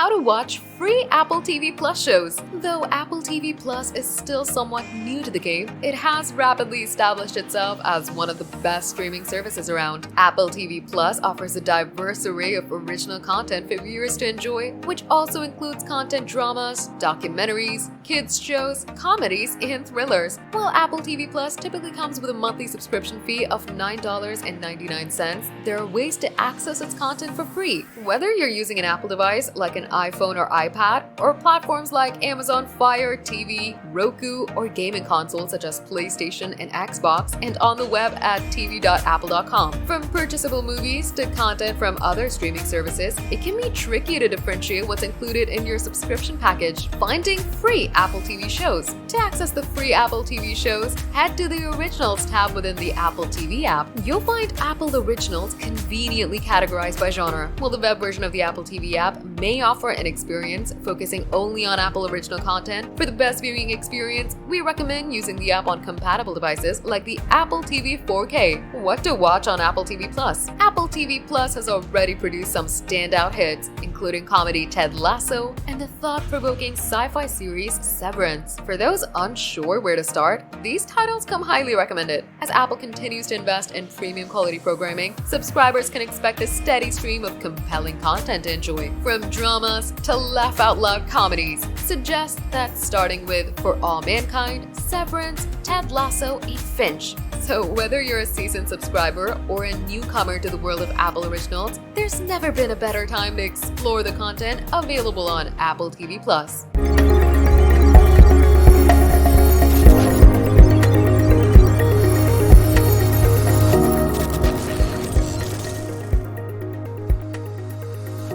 how to watch free Apple TV Plus shows. Though Apple TV Plus is still somewhat new to the game, it has rapidly established itself as one of the best streaming services around. Apple TV Plus offers a diverse array of original content for viewers to enjoy, which also includes content dramas, documentaries, kids shows, comedies, and thrillers. While Apple TV Plus typically comes with a monthly subscription fee of $9.99, there are ways to access its content for free. Whether you're using an Apple device like an iPhone or iPad, or platforms like Amazon Fire TV, Roku, or gaming consoles such as PlayStation and Xbox, and on the web at tv.apple.com. From purchasable movies to content from other streaming services, it can be tricky to differentiate what's included in your subscription package. Finding free Apple TV shows. To access the free Apple TV shows, head to the Originals tab within the Apple TV app. You'll find Apple Originals conveniently categorized by genre. While the web version of the Apple TV app may offer an experience focusing only on Apple Original content, for the best viewing experience, we recommend using the app on compatible devices like the Apple TV 4K. What to watch on Apple TV Plus? Apple TV Plus has already produced some standout hits, including comedy Ted Lasso and the thought-provoking sci-fi series Severance. For those unsure where to start, these titles come highly recommended. As Apple continues to invest in premium quality programming, subscribers can expect a steady stream of compelling content to enjoy. From dramas to laugh-out-loud comedies, suggest that starting with For All Mankind, Severance, Ted Lasso, and Finch. So whether you're a seasoned subscriber or a newcomer to the world of Apple Originals, there's never been a better time to explore the content available on Apple TV Plus.